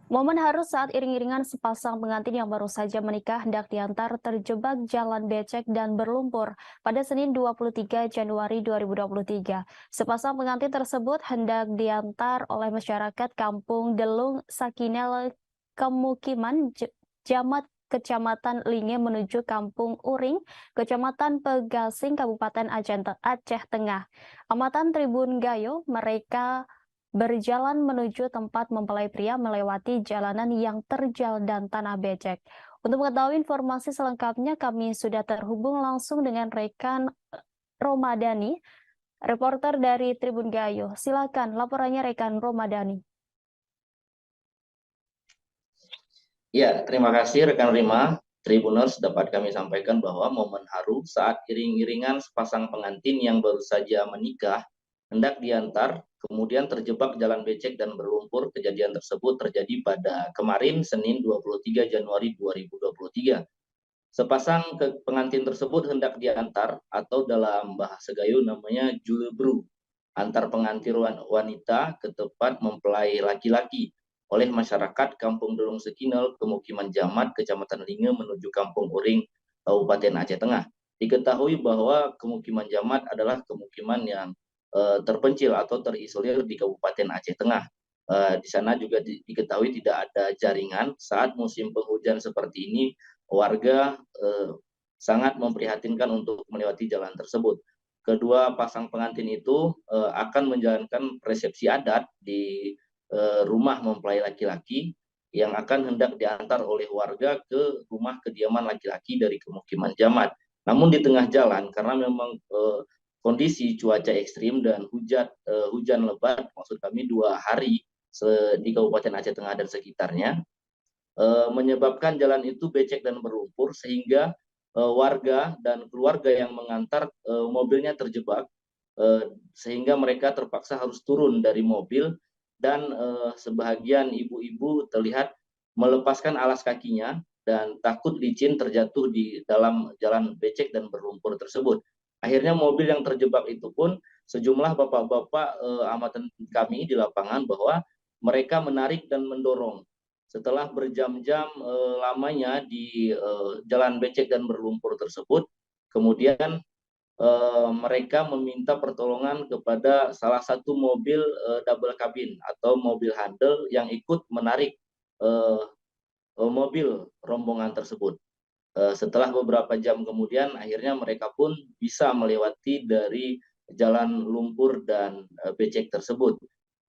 Momen haru saat iring-iringan sepasang pengantin yang baru saja menikah hendak diantar terjebak jalan becek dan berlumpur pada Senin 23 Januari 2023. Sepasang pengantin tersebut hendak diantar oleh masyarakat Kampung Delung Sakinel Kemukiman Jamat Kecamatan Linge menuju Kampung Uring, Kecamatan Pegasing, Kabupaten Aceh Tengah. Amatan Tribun Gayo, mereka berjalan menuju tempat mempelai pria melewati jalanan yang terjal dan tanah becek. Untuk mengetahui informasi selengkapnya, kami sudah terhubung langsung dengan rekan Romadani, reporter dari Tribun Gayo. Silakan laporannya rekan Romadani. Ya, terima kasih rekan Rima. Tribuners, dapat kami sampaikan bahwa momen haru saat iring-iringan sepasang pengantin yang baru saja menikah hendak diantar, kemudian terjebak jalan becek dan berlumpur. Kejadian tersebut terjadi pada kemarin Senin 23 Januari 2023. Sepasang pengantin tersebut hendak diantar atau dalam bahasa Gayo namanya julebru, antar pengantin wanita ke tempat mempelai laki-laki oleh masyarakat Kampung Delung Sekinel, Pemukiman Jamat, Kecamatan Linge menuju Kampung Uring, Kabupaten Aceh Tengah. Diketahui bahwa Pemukiman Jamat adalah pemukiman yang terpencil atau terisolir di Kabupaten Aceh Tengah. Di sana juga diketahui tidak ada jaringan. Saat musim penghujan seperti ini, warga sangat memprihatinkan untuk melewati jalan tersebut. Kedua pasang pengantin itu akan menjalankan resepsi adat di rumah mempelai laki-laki yang akan hendak diantar oleh warga ke rumah kediaman laki-laki dari Pemukiman Jamat. Namun di tengah jalan, karena memang kondisi cuaca ekstrim dan hujan lebat, maksud kami 2 hari di Kabupaten Aceh Tengah dan sekitarnya, menyebabkan jalan itu becek dan berlumpur sehingga warga dan keluarga yang mengantar mobilnya terjebak, sehingga mereka terpaksa harus turun dari mobil dan sebahagian ibu-ibu terlihat melepaskan alas kakinya dan takut licin terjatuh di dalam jalan becek dan berlumpur tersebut. Akhirnya mobil yang terjebak itu pun sejumlah bapak-bapak amatan kami di lapangan bahwa mereka menarik dan mendorong. Setelah berjam-jam lamanya di jalan becek dan berlumpur tersebut, kemudian mereka meminta pertolongan kepada salah satu mobil double cabin atau mobil handle yang ikut menarik uh, mobil rombongan tersebut. Setelah beberapa jam kemudian, akhirnya mereka pun bisa melewati dari jalan lumpur dan becek tersebut.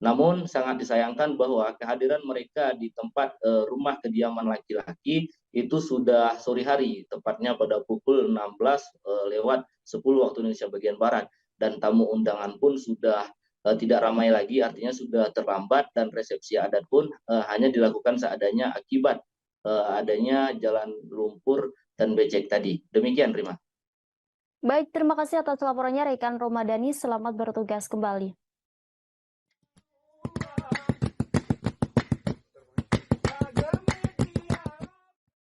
Namun sangat disayangkan bahwa kehadiran mereka di tempat rumah kediaman laki-laki itu sudah sore hari, tepatnya pada pukul 16 lewat 10 waktu Indonesia bagian Barat. Dan tamu undangan pun sudah tidak ramai lagi, artinya sudah terlambat dan resepsi adat pun hanya dilakukan seadanya akibat adanya jalan lumpur dan becek tadi. Demikian, Rima. Baik, terima kasih atas laporannya rekan Romadani. Selamat bertugas kembali.